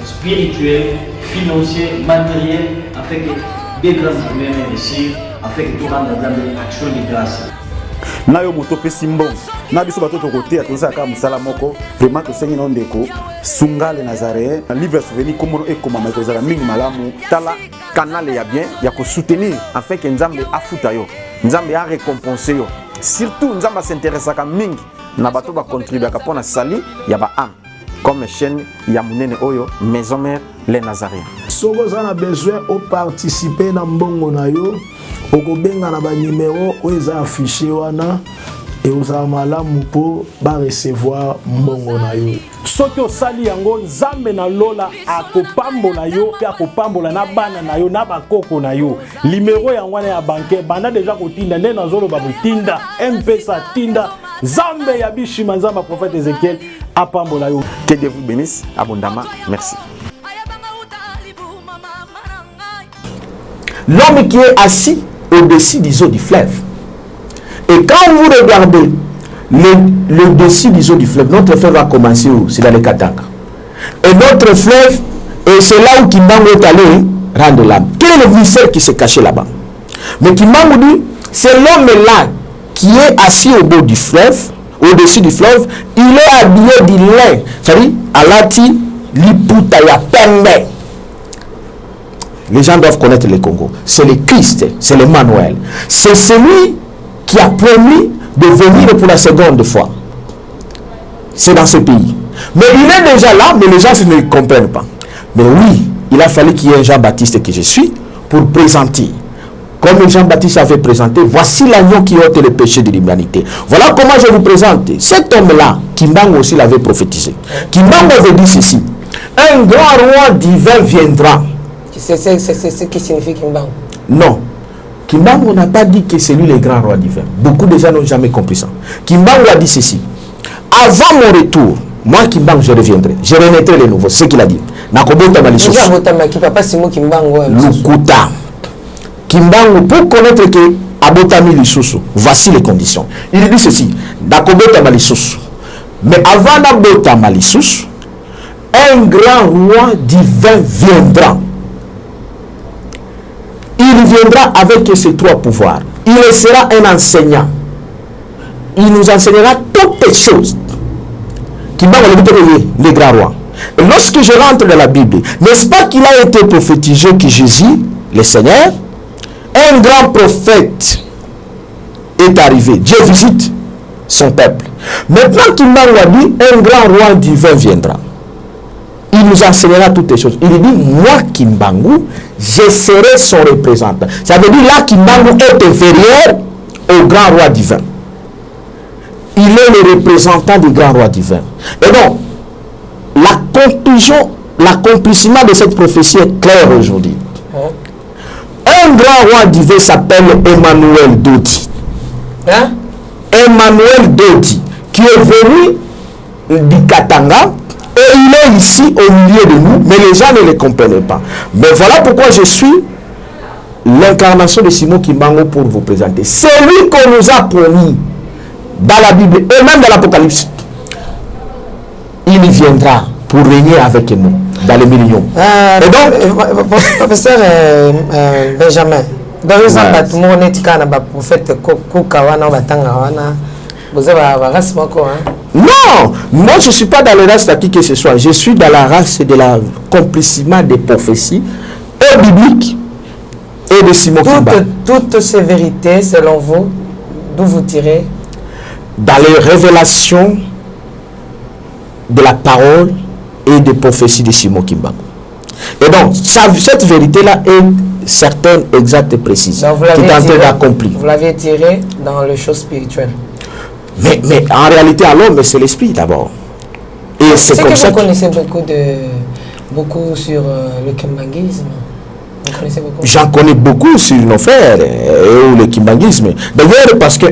spirituelle, financière, matérielle, afin que des grands humains réussissent, afin que tout le monde ait une action de grâce. Nayo moto pesi mbongo na biso bato to côté atonza ka musala moko vraiment to sengi na ndeko sunga les Nazaréens livre souvenir komoro e koma maiko zala mingi malamu tala canal ya bien ya ko soutenir afin que Nzambe afuta yo Nzambe a récompenser yo surtout Nzambe s'intéresse à mingi na bato ba contribuer ka pona sali ya ba am comme chaîne ya munene oyo maison mère les Nazaréens. soki oza na besoin oparticipe na mbongo na yo okobenga na banimero oyo eza affiché wana ekozala malamu mpo barecevoir mbongo na yo. Soki osali yango nzambe na lola akopambola yo pe akopambola na bana na yo na bakoko na yo. Limero yango wana ya banke banda deja kotinda nde nazoloba botinda mpesa tinda nzambe ya bishima nzambe prophète Ezekiel apambola yo. Que Dieu vous bénisse abondamment. Merci. L'homme qui est assis au-dessus des eaux du fleuve. Et quand vous regardez le dessus des eaux du fleuve, notre fleuve va commencer où? C'est dans les Katanga. Et notre fleuve, et c'est là où Kimbangu est allé rendre l'âme. Quel est le mystère qui s'est caché là-bas? Mais Kimbangu dit, c'est l'homme là qui est assis au bord du fleuve, au-dessus du fleuve, il est habillé du lin. C'est-à-dire, Alati, Liputa, ya Pembe. Les gens doivent connaître le Congo. C'est le Christ, c'est l'Emmanuel. C'est celui qui a promis de venir pour la seconde fois. C'est dans ce pays. Mais il est déjà là, mais les gens ne le comprennent pas. Mais oui, il a fallu qu'il y ait un Jean-Baptiste que je suis pour présenter. Comme Jean-Baptiste avait présenté, voici l'agneau qui ôte le péché de l'humanité. Voilà comment je vous présente. Cet homme-là, Kimbangu aussi l'avait prophétisé. Kimbangu avait dit ceci. Un grand roi divin viendra. C'est ce qui signifie Kimbangu. Non. Kimbangu n'a pas dit que c'est lui le grand roi divin. Beaucoup de gens n'ont jamais compris ça. Kimbangu a dit ceci. Avant mon retour, moi Kimbangu, je reviendrai. Je remettrai les nouveaux. C'est ce qu'il a dit. Nakobota Malisouf. Lukuta. Kimbangu, pour connaître que Abotami Lisusu, voici les conditions. Il dit ceci. Nakobota Malisouf. Mais avant Nabota Malisouf, un grand roi divin viendra. Il viendra avec ses trois pouvoirs. Il sera un enseignant. Il nous enseignera toutes les choses. Qui m'a le grand roi. Et lorsque je rentre dans la Bible, n'est-ce pas qu'il a été prophétisé que Jésus, le Seigneur, un grand prophète est arrivé. Dieu visite son peuple. Maintenant qu'il m'a dit, un grand roi divin viendra. Il nous enseignera toutes les choses. Il dit, moi Kimbangu, je serai son représentant. Ça veut dire là Kimbangu est inférieur au grand roi divin. Il est le représentant du grand roi divin. Et donc, la conclusion, l'accomplissement de cette prophétie est clair aujourd'hui. Un grand roi divin s'appelle Emmanuel Dodi. Hein? Emmanuel Dodi, qui est venu du Katanga. Et il est ici au milieu de nous, mais les gens ne le comprennent pas. Mais voilà pourquoi je suis l'incarnation de Simon Kimbangu pour vous présenter. C'est lui qu'on nous a promis dans la Bible et même dans l'Apocalypse. Il viendra pour régner avec nous dans les millions. Et donc, professeur Benjamin, dans les prophète non, moi je ne suis pas dans la race de qui que ce soit. Je suis dans la race de l'accomplissement des prophéties et bibliques et de Simon Kimbangu. Toutes ces vérités, selon vous, d'où vous tirez? Dans les révélations de la parole et des prophéties de Simon Kimbangu. Et donc, cette vérité-là est certaine, exacte et précise, qui est en train d'accomplir. Vous l'avez tiré dans les choses spirituelles. Mais en réalité, à l'homme, c'est l'esprit d'abord. Et c'est comme ça que vous connaissez beaucoup sur le kimbanguisme. Vous connaissez beaucoup? J'en connais beaucoup sur nos frères et le kimbanguisme. D'ailleurs, parce que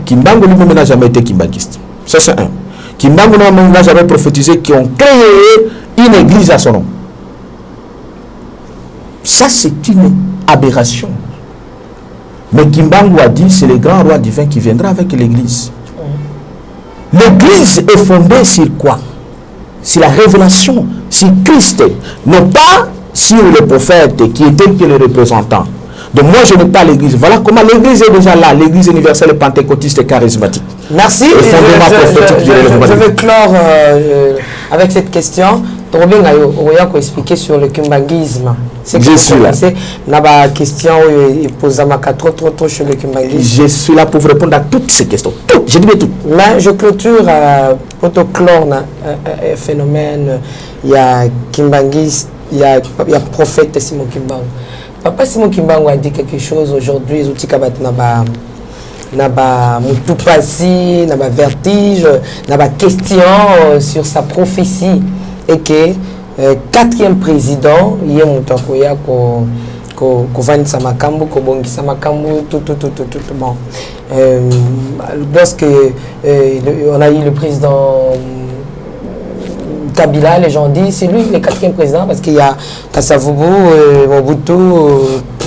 Kimbangu lui-même n'a jamais été kimbanguiste. Ça, c'est un. Kimbangu n'a jamais prophétisé qu'ils ont créé une église à son nom. Ça, c'est une aberration. Mais Kimbangu a dit, c'est le grand roi divin qui viendra avec l'église. L'église est fondée sur quoi? Sur la révélation, sur Christ, non pas sur le prophète qui était que le représentant. Donc moi je n'ai pas l'église. Voilà comment l'église est déjà là, l'église universelle pentecôtiste et charismatique. Merci. Je vais clore avec cette question. Robin a expliqué sur le kimbanguisme. Je suis là. La question pose trop sur le kimbanguisme. Je suis là pour vous répondre à toutes ces questions. Toutes, je dis toutes. Mais je clôture pour te clore un phénomène. Il y a kimbanguiste il y a prophète Simon Kimbangu. Papa Simon Kimbangu a dit quelque chose aujourd'hui, les outils kabat naba mutupasi, naba vertige, naba question sur sa prophétie et que 4e président yé mutakoya ko vanisa makambo ko bongisa makambo tout bon. Lorsque on a eu le président Kabila, les gens disent c'est lui le 4e président parce qu'il y a Kasavubu, Mobutu,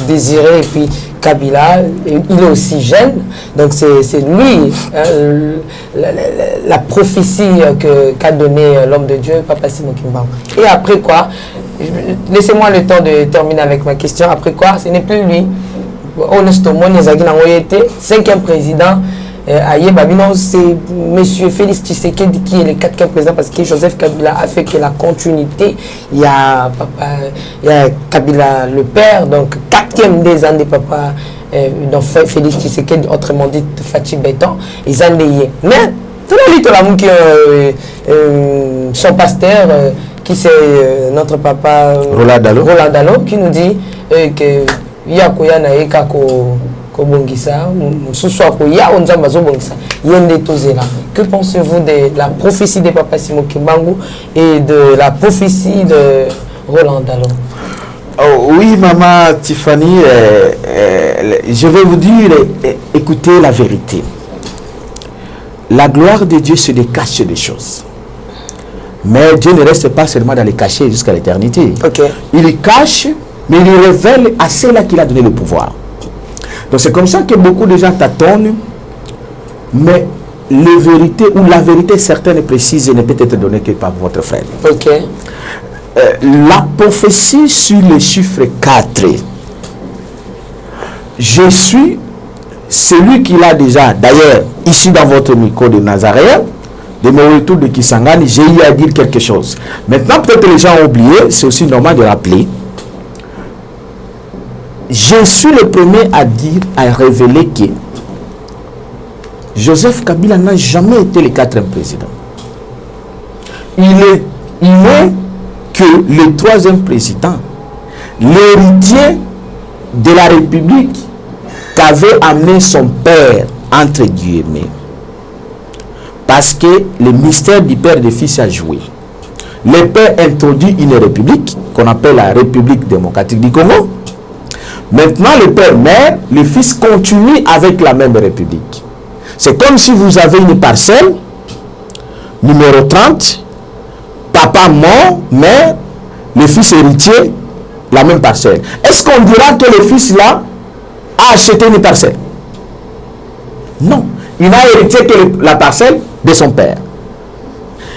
Désiré et puis Kabila, il est aussi jeune, donc c'est lui la prophétie qu'a donné l'homme de Dieu, Papa Simon Kimbangu. Et après quoi, laissez-moi le temps de terminer avec ma question, après quoi, ce n'est plus lui. Honnêtement, il était 5e président. C'est M. Félix Tshisekedi qui est le 4e président parce que Joseph Kabila a fait que la continuité, il y a Kabila le père, donc 4e des ans de papa, donc Félix Tshisekedi, autrement dit Fachi Béton, ils ont lié. Mais tout le monde qui son pasteur, qui c'est notre papa Roland Dalo, qui nous dit que Yakoya Naeka que pensez-vous de la prophétie de Papa Simon Kimbangu et de la prophétie de Roland Dalo? Oh, oui, maman Tiffany, je vais vous dire, écoutez la vérité. La gloire de Dieu se décache des choses. Mais Dieu ne reste pas seulement dans les cachets jusqu'à l'éternité. Okay. Il les cache, mais il les révèle à ceux-là qu'il a donné le pouvoir. Donc c'est comme ça que beaucoup de gens tâtonnent, mais la vérité certaine et précise ne peut être donnée que par votre frère. Ok. La prophétie sur le chiffre 4, je suis celui qui l'a déjà, d'ailleurs, ici dans votre micro de Nazareth, de mon retour de Kisangani, j'ai eu à dire quelque chose. Maintenant, peut-être les gens ont oublié, c'est aussi normal de rappeler. Je suis le premier à dire, à révéler que Joseph Kabila n'a jamais été le 4e président. Il n'est que le 3e président, l'héritier de la République qu'avait amené son père, entre guillemets. Parce que le mystère du père et du fils a joué. Le père introduit une république qu'on appelle la République démocratique du Congo. Maintenant, le père meurt, le fils continue avec la même république. C'est comme si vous avez une parcelle, numéro 30, papa mort, mère, le fils héritier, la même parcelle. Est-ce qu'on dira que le fils là a acheté une parcelle? Non. Il n'a hérité que la parcelle de son père.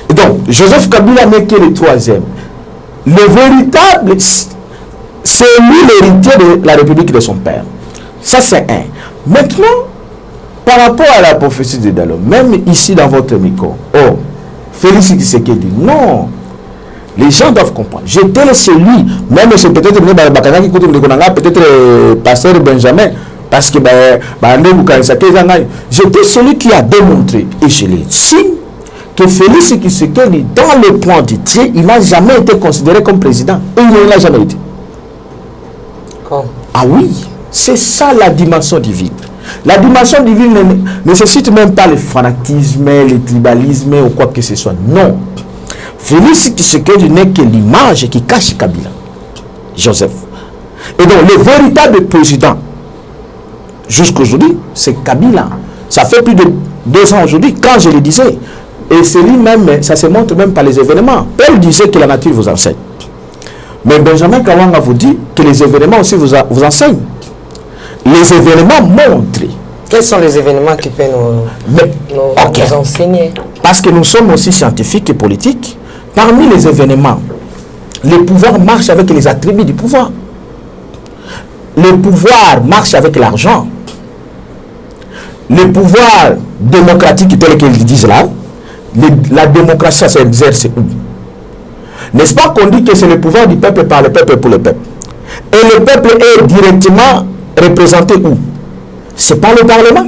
Et donc, Joseph Kabila n'est que le 3e. Le véritable, c'est lui l'héritier de la République de son père. Ça, c'est un. Maintenant, par rapport à la prophétie de Dalo, même ici dans votre micro, Félix Tshisekedi, non. Les gens doivent comprendre. J'étais celui, même c'est peut-être peut-être pasteur Benjamin, parce que j'étais celui qui a démontré, et je l'ai dit, que Félix Tshisekedi, dans le plan du Dieu, il n'a jamais été considéré comme président. Et il ne l'a jamais été. Ah oui, c'est ça la dimension divine. La dimension divine ne nécessite même pas le fanatisme, le tribalisme ou quoi que ce soit. Non. Félix Tshisekedi n'est que l'image qui cache Kabila, Joseph. Et donc le véritable président, jusqu'aujourd'hui, c'est Kabila. Ça fait plus de 2 ans aujourd'hui, quand je le disais. Et c'est lui-même, ça se montre même par les événements. Paul disait que la nature vous enseigne. Mais Benjamin Kawanga vous dit que les événements aussi vous enseignent. Les événements montrent. Quels sont les événements qui peuvent nous enseigner? Parce que nous sommes aussi scientifiques et politiques. Parmi les événements, le pouvoir marche avec les attributs du pouvoir. Le pouvoir marche avec l'argent. Le pouvoir démocratique tel qu'ils disent là, la démocratie, ça s'exerce où? N'est-ce pas qu'on dit que c'est le pouvoir du peuple par le peuple pour le peuple? Et le peuple est directement représenté où? C'est par le Parlement.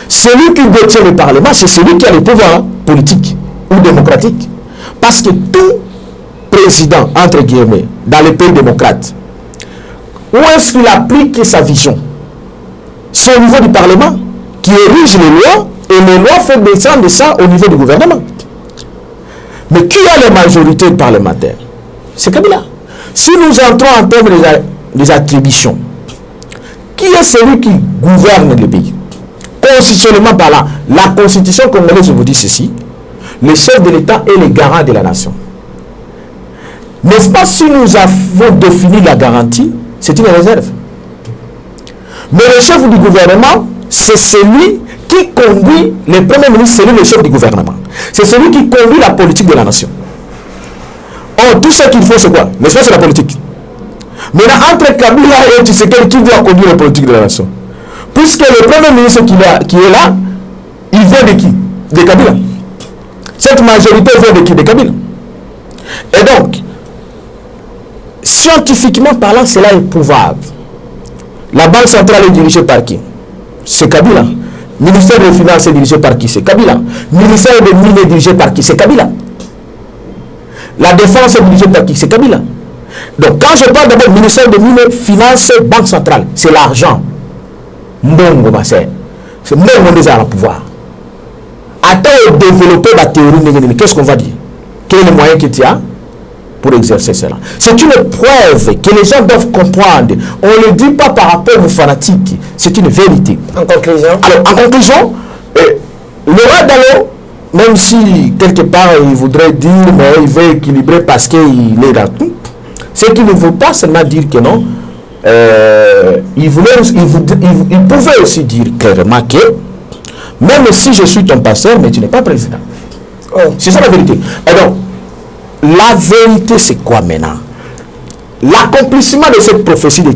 Celui qui détient le Parlement, c'est celui qui a le pouvoir politique ou démocratique. Parce que tout président, entre guillemets, dans les pays démocrates, où est-ce qu'il applique sa vision? C'est au niveau du Parlement qui érige les lois et les lois font descendre ça au niveau du gouvernement. Mais qui a les majorités parlementaires? C'est Kabila. Si nous entrons en termes des attributions, qui est celui qui gouverne le pays? Constitutionnellement parlant, la constitution congolaise, je vous dis ceci, le chef de l'État est le garant de la nation. N'est-ce pas, si nous avons défini la garantie, c'est une réserve. Mais le chef du gouvernement, c'est celui qui conduit, le premier ministre, c'est lui le chef du gouvernement. C'est celui qui conduit la politique de la nation. Or, tout ce qu'il faut, c'est quoi? N'est-ce pas, c'est la politique. Maintenant, entre Kabila et Tshisekedi, qui doit conduire la politique de la nation? Puisque le premier ministre qui est là, il vient de qui? De Kabila. Cette majorité vient de qui? De Kabila. Et donc, scientifiquement parlant, cela est prouvable. La Banque centrale est dirigée par qui? C'est Kabila. Ministère des Finances est dirigé par qui? C'est Kabila. Ministère des Mines est dirigé par qui? C'est Kabila. La Défense est dirigée par qui? C'est Kabila. Donc, quand je parle d'abord ministère des Mines, Finances, Banque centrale, c'est l'argent. Mbongo, ma sœur. C'est Mbongo déjà le pouvoir. Attends de développer la théorie, qu'est-ce qu'on va dire? Quel est le moyen que tu as pour exercer cela? C'est une preuve que les gens doivent comprendre. On ne le dit pas par rapport aux fanatiques. C'est une vérité. En conclusion? Alors, en conclusion, le roi Dalo, même si quelque part il voudrait dire, mais il veut équilibrer parce qu'il est dans tout, c'est qu'il ne veut pas seulement dire que non. Il pouvait aussi dire clairement que même si je suis ton pasteur, mais tu n'es pas président. Oh. C'est ça la vérité. Alors, la vérité, c'est quoi maintenant? L'accomplissement de cette prophétie de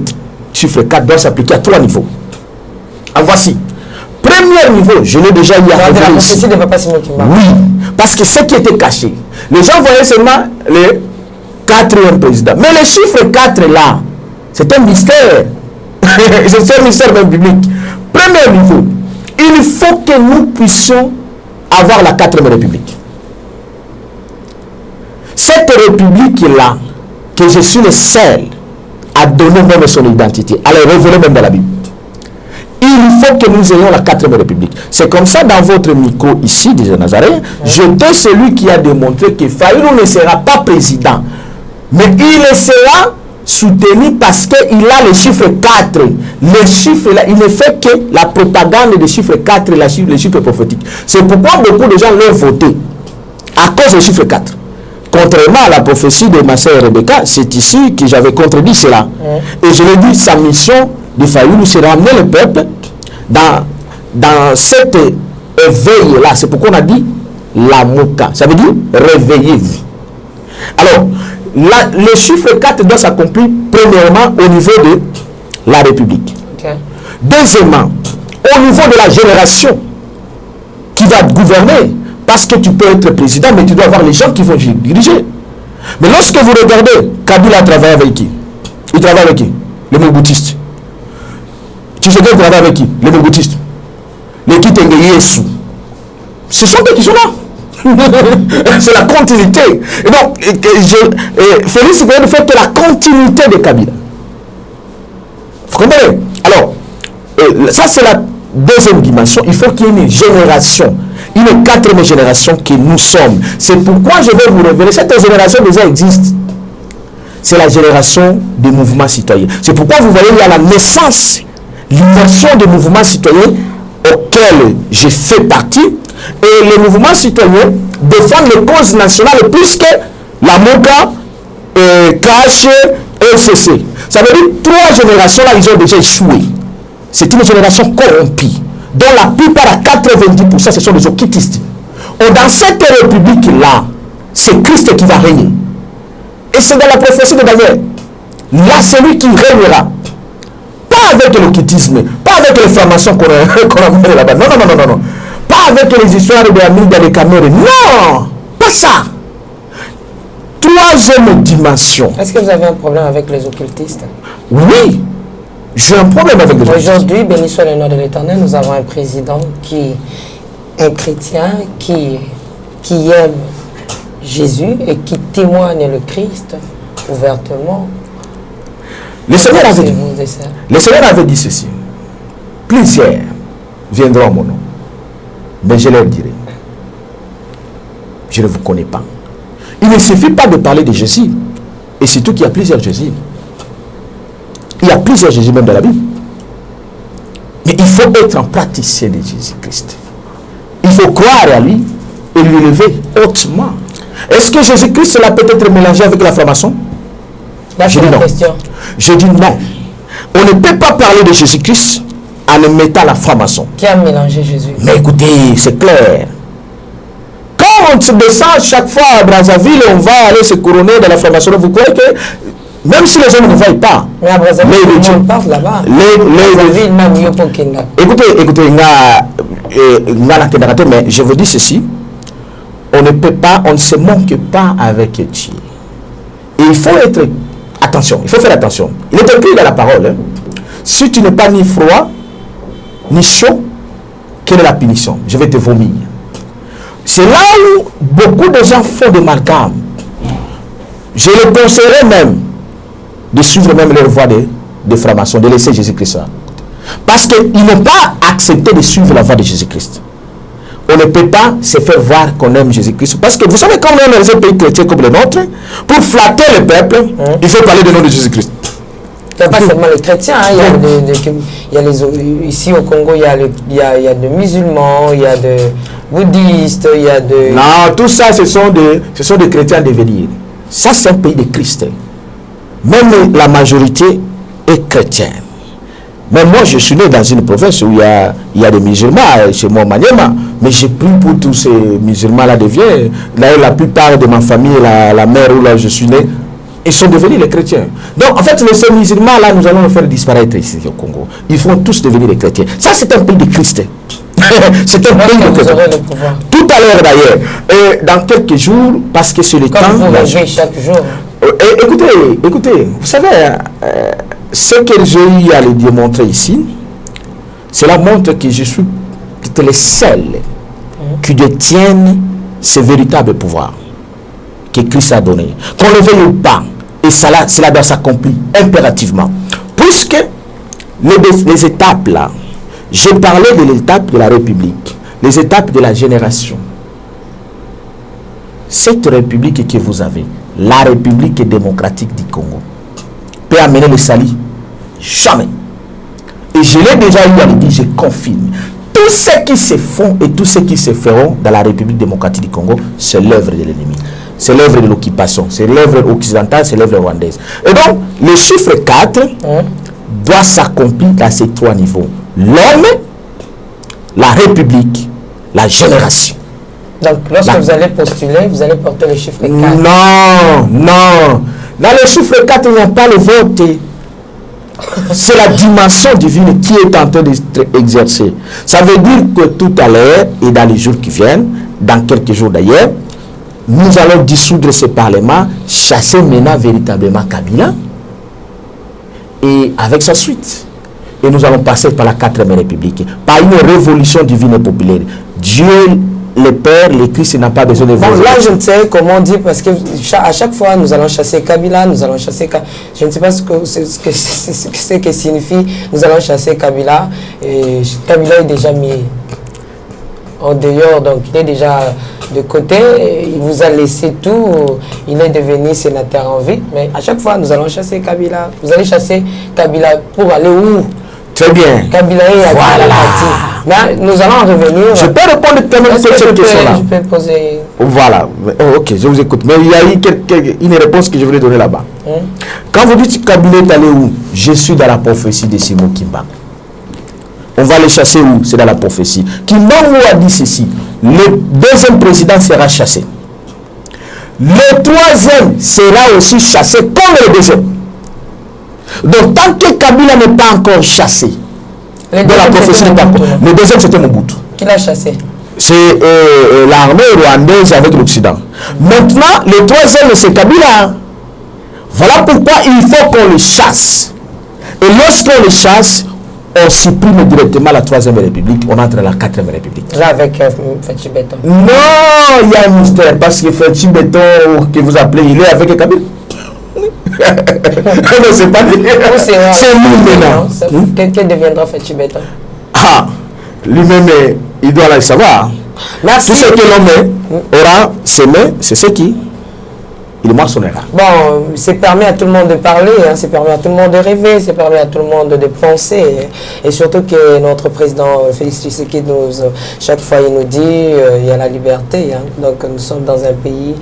chiffre 4 doit s'appliquer à 3 niveaux. En voici. Premier niveau, je l'ai déjà eu à révéler ici. Oui, parce que ce qui était caché, les gens voyaient seulement le 4e président. Mais le chiffre 4 là, c'est un mystère. C'est un mystère même biblique. Premier niveau, il faut que nous puissions avoir la 4e république. Cette république-là, que je suis le seul à donner même son identité, à la révéler même dans la Bible. Il faut que nous ayons la 4e république. C'est comme ça, dans votre micro ici, des Nazaréens, j'étais celui qui a démontré que Fayulu ne sera pas président. Mais il sera soutenu parce qu'il a le chiffre 4. Le chiffre là, il ne fait que la propagande des chiffres 4, les chiffres prophétiques. C'est pourquoi beaucoup de gens l'ont voté à cause du chiffre 4. Contrairement à la prophétie de ma sœur Rebecca, c'est ici que j'avais contredit cela. Et je l'ai dit, sa mission de Fayulu, c'est ramener le peuple dans cet éveil-là. C'est pourquoi on a dit la Mouka. Ça veut dire réveillez-vous. Alors, le chiffre 4 doit s'accomplir premièrement au niveau de la République. Okay. Deuxièmement, au niveau de la génération qui va gouverner. Parce que tu peux être président, mais tu dois avoir les gens qui vont diriger. Mais lorsque vous regardez, Kabila travaille avec qui? Il travaille avec qui? Les Mobutistes. Tshisekedi travaille avec qui? Les Mobutistes. Les Kitenge Yesu. Ce sont eux qui sont là. C'est la continuité. Et donc, Félix Tshisekedi fait que la continuité de Kabila. Vous comprenez? Alors, ça c'est la deuxième dimension. Il faut qu'il y ait une génération. Une 4e génération que nous sommes. C'est pourquoi je vais vous révéler. Cette génération déjà existe. C'est la génération des mouvements citoyens. C'est pourquoi vous voyez, il y a la naissance, l'immersion des mouvements citoyens auxquels je fais partie. Et les mouvements citoyens défendent les causes nationales puisque la MOCA, KH, FCC. Ça veut dire 3 générations là, ils ont déjà échoué. C'est une génération corrompue, dont la plupart à 90%, ce sont des occultistes. Dans cette république-là, c'est Christ qui va régner. Et c'est dans la prophétie de Daniel. Là, celui qui régnera. Pas avec l'occultisme, pas avec les formations qu'on a menées là-bas. Non. Pas avec les histoires de Amida dans les caméras. Non, pas ça. 3e dimension. Est-ce que vous avez un problème avec les occultistes? Oui. J'ai un problème avec les occultistes. Aujourd'hui, béni soit le nom de l'Éternel, nous avons un président qui est chrétien, qui aime Jésus et qui témoignent le Christ ouvertement. Le Seigneur avait dit ceci. Plusieurs viendront à mon nom, mais je leur dirai, je ne vous connais pas. Il ne suffit pas de parler de Jésus, et surtout qu'il y a plusieurs Jésus. Il y a plusieurs Jésus même dans la Bible. Mais il faut être un praticien de Jésus-Christ. Il faut croire à lui et lui élever hautement. Est-ce que Jésus-Christ cela peut être mélangé avec la franc-maçon? Je dis non. Je dis non. On ne peut pas parler de Jésus-Christ en mettant la franc-maçon. Qui a mélangé Jésus? Mais écoutez, c'est clair. Quand on se descend chaque fois à Brazzaville, on va aller se couronner dans la franc-maçonnerie. Vous croyez que même si les gens ne voient pas, mais à Brazzaville, on part là-bas. Écoutez, mais je vous dis ceci, on ne peut pas, on ne se moque pas avec Dieu. Et il faut être, attention, il faut faire attention. Il est écrit dans la parole, hein, si tu n'es pas ni froid, ni chaud, quelle est la punition? Je vais te vomir. C'est là où beaucoup de gens font des amalgames. Je les conseillerais même de suivre même leur voie de franc-maçon, de laisser Jésus-Christ là. Parce qu'ils n'ont pas accepté de suivre la voie de Jésus-Christ. On ne peut pas se faire voir qu'on aime Jésus-Christ. Parce que vous savez, quand on est dans un pays chrétien comme le nôtre, pour flatter le peuple, il faut parler du nom de Jésus-Christ. Il n'y a pas seulement les chrétiens, hein, il y a ici au Congo, il y a des musulmans, il y a des bouddhistes, il y a des... Non, tout ça, ce sont des chrétiens à devenir. Ça, c'est un pays de Christ. Même la majorité est chrétienne. Mais moi, je suis né dans une province où il y a des musulmans, chez moi, Maniema. Mais j'ai pris pour tous ces musulmans-là de vieux. Là, la plupart de ma famille, la mère où là je suis né, ils sont devenus les chrétiens. Donc, en fait, ces musulmans-là, nous allons les faire disparaître ici au Congo. Ils vont tous devenir les chrétiens. Ça, c'est un pays de Christ. C'est un pays de chrétiens. Tout à l'heure, d'ailleurs. Et dans quelques jours, parce que c'est le temps... Comme vous rêvez chaque jour. Écoutez, vous savez, ce que j'ai eu à le démontrer ici, cela montre que je suis le seul qui détienne ce véritable pouvoir que Christ a donné. Qu'on le veuille ou pas, et cela doit s'accomplir impérativement. Puisque les étapes là, j'ai parlé de l'étape de la République, les étapes de la génération. Cette République que vous avez, la République démocratique du Congo, peut amener le salut? Jamais. Et je l'ai déjà eu à le dire, je confirme. Tout ce qui se font et tout ce qui se feront dans la République démocratique du Congo, c'est l'œuvre de l'ennemi. C'est l'œuvre de l'occupation, c'est l'œuvre occidentale, c'est l'œuvre rwandaise. Et donc, le chiffre 4 doit s'accomplir à ces trois niveaux. L'homme, la République, la génération. Donc, lorsque vous allez postuler, vous allez porter le chiffre 4. Non. Dans le chiffre 4, il n'y a pas le vote. C'est la dimension divine qui est en train d'être exercée. Ça veut dire que tout à l'heure, et dans les jours qui viennent, dans quelques jours d'ailleurs, nous allons dissoudre ce parlement, chasser maintenant véritablement Kabila, et avec sa suite. Et nous allons passer par la 4e République, par une révolution divine et populaire. Dieu, le Père, le Christ n'a pas besoin de vous. Bon, là, je ne sais comment dire, parce que à chaque fois, nous allons chasser Kabila, nous allons chasser... Je ne sais pas ce que signifie, nous allons chasser Kabila. Et Kabila est déjà mis en dehors, donc il est déjà de côté. Il vous a laissé tout, il est devenu sénateur en vie. Mais à chaque fois, nous allons chasser Kabila. Vous allez chasser Kabila pour aller où? Très bien. Kabila est voilà. Mais nous allons revenir. Je peux répondre quand même sur cette question-là. Je peux poser... Voilà. Oh, ok, je vous écoute. Mais il y a eu une réponse que je voulais donner là-bas. Quand vous dites Kabila est allé où? Je suis dans la prophétie de Simon Kimbangu. On va les chasser où? C'est dans la prophétie. Kimbangu a dit ceci. Le deuxième président sera chassé. Le troisième sera aussi chassé comme le deuxième. Donc, tant que Kabila n'est pas encore chassé, de la prophétie n'est pas encore. Le deuxième, c'était Mobutu. Qui l'a chassé? C'est l'armée rwandaise avec l'Occident. Maintenant, le troisième, c'est Kabila. Voilà pourquoi il faut qu'on le chasse. Et lorsqu'on le chasse, on supprime directement la 3e République, on entre à la 4e République. Là avec Fatih Béton. Non, il y a un mystère, parce que Fatih Béton, que vous appelez, il est avec Kabila. Non, c'est pas lui. C'est lui maintenant. Quel deviendra Fatih Béton? Ah, lui-même, il doit le savoir. Merci. Tout ce que l'homme aura semé, c'est ce qui il moissonnera. Bon, c'est permis à tout le monde de parler, hein, c'est permis à tout le monde de rêver, c'est permis à tout le monde de penser. Et surtout que notre président Félix Tshisekedi, chaque fois il nous dit il y a la liberté. Hein. Donc nous sommes dans un pays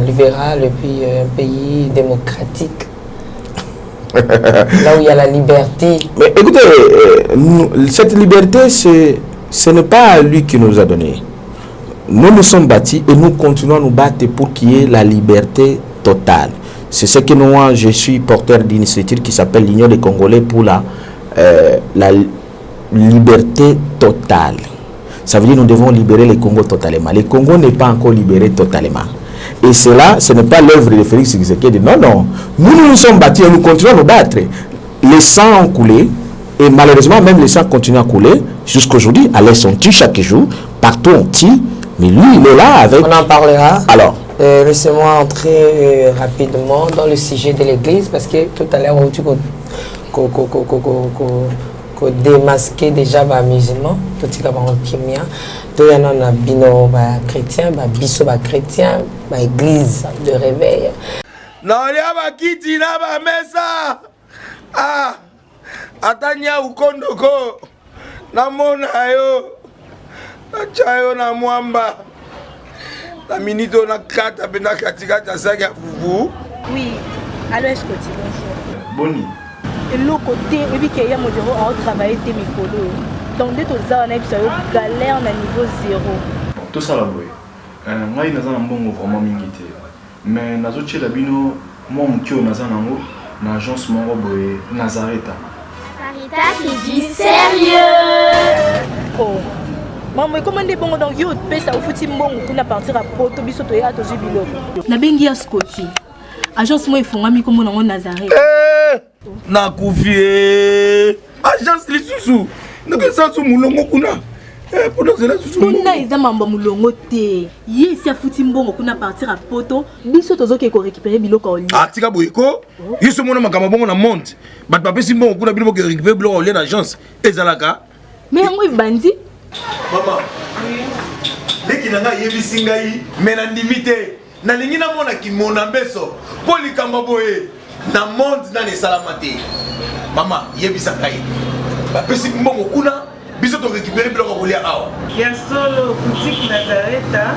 libéral et puis un pays démocratique. Là où il y a la liberté. Mais écoutez, cette liberté, ce n'est pas lui qui nous a donné. Nous nous sommes bâtis et nous continuons à nous battre pour qu'il y ait la liberté totale. C'est ce que moi, je suis porteur d'initiative qui s'appelle l'Union des Congolais pour la liberté totale. Ça veut dire que nous devons libérer le Congo totalement. Le Congo n'est pas encore libéré totalement. Et cela, ce n'est pas l'œuvre de Félix Tshisekedi. Non, non. Nous nous sommes battus et nous continuons à nous battre. Les sangs ont coulé. Et malheureusement, même les sangs continuent à couler. Jusqu'aujourd'hui, à l'Est, on tue chaque jour. Partout, on tue. Mais lui, il est là avec... On en parlera. Alors, laissez-moi entrer rapidement dans le sujet de l'église parce que tout à l'heure, on dit qu'on démasquait déjà les musulmans. Tout ce qui est tout y en a bino chrétien, biso chrétien, église de réveil. Non, il y a pas qui na ba mesa. Ah, atanya ukondoko. Na mona yo. Na chayo na mwamba. La minute on a 4 pena katikata saki ya fufu. Oui, alors est-ce que tu bonjour. Boni. Et l'autre côté, et puis qu'il y a mon bureau à travailler tes micros. Donc dès que tu as un galère na niveau 0. Tout ça là boy. Moi il naza na mbongo vraiment mingi te. Mais nazo tchela bino moi mukio naza nango na agence moko boy Nazareta. Sarita qui dit sérieux. Oh. Maman, comment est bon donc yo pesa au fouti mbongo kuna partir à poto biso to ya to biloko. Na bengi ya Scotty. Agence moi ifongami comme nango Nazareth. Na kufie. Agence lisusu. Ndeke sansu mulongo kuna. Pour cela susu. Kuna eza mamba mulongo te. Ye si afuti mbongo kuna partir à poto biso tozoke ko récupérer biloko oli. Atika boyiko. Yiso mona makamba bongo na monte. Bat papesi mbongo kuna biloko ko récupérer biloko oli na agence. Ezalaka. Mais yango ibandi. Maman, leki nanga yebisi ngai mena ndimite na lingi na mona kimona mbeso poli kamba boye na monde na nesalama te. Mama yebisa ngai ba pesi mbongo kuna biso to récupérer biloko kolia awa ya solo boutique Nazareta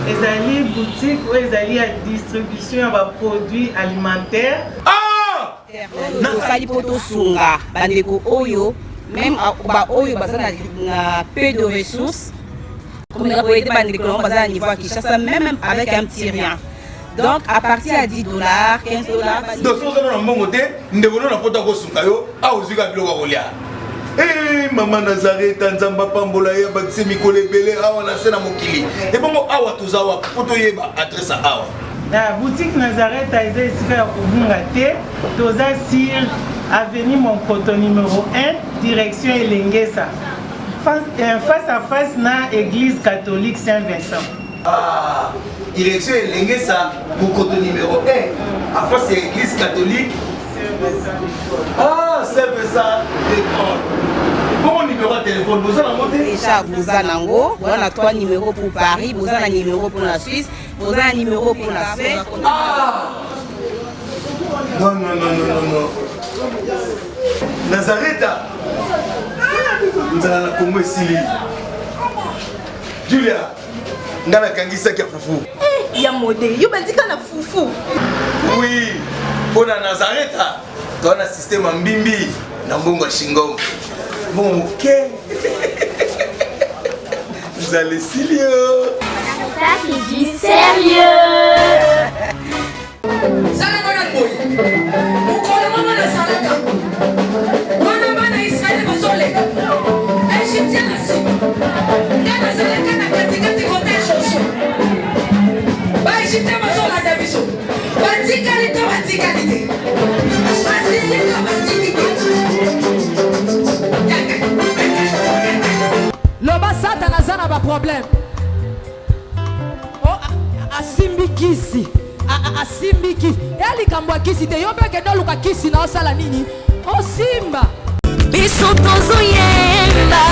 ezali boutique ou ezali ya distribution ya ba produits alimentaires. Ah na sali poto sunga bandeko oyo même ba oyo bazana na peu de ressources comme la poété bandeko on bazana niveau Kinshasa même avec un petit rien. Donc à partir à $10, $15. Donc so na mbongo te ndeko na pota ko sunga yo a ozika biloko kolia. Eh maman Nazareta nzamba pambola ya bakise mikole belé awa na sena mokili. Et bongo awa tozawa poto yeba adresse awa. La boutique Nazareta est ici à Obungate, Toza sur avenue Monkoto numéro 1, direction Elengesa. Face à face na église catholique Saint-Vincent. Ah, direction Elengesa, Monkoto numéro 1, à face de l'église catholique Saint-Vincent. Ah, Saint-Vincent d'école. Bon numéro de téléphone, vous avez monté déjà vous avez nango, on a 3 numéros pour Paris, vous avez un numéro pour la Suisse, vous avez un numéro pour la Suède. Ah non, non, non, non, non, non. Nazareta nous allons la Congo Sili. Julia, ngana kangisa kia fufu. Ya modé, yo bandika na fufu. Oui, pour la Nazareta, quand on a système en bimbi, na mbongo shingo. Bon, ok. Vous allez Silio. Ça qui dit sérieux. Yeah. problème. Oh, asimbi kisi. Asimbi kisi. Et likambo kisi te yo peke no luka kisi na osala nini? Oh simba. Biso tozo yemba.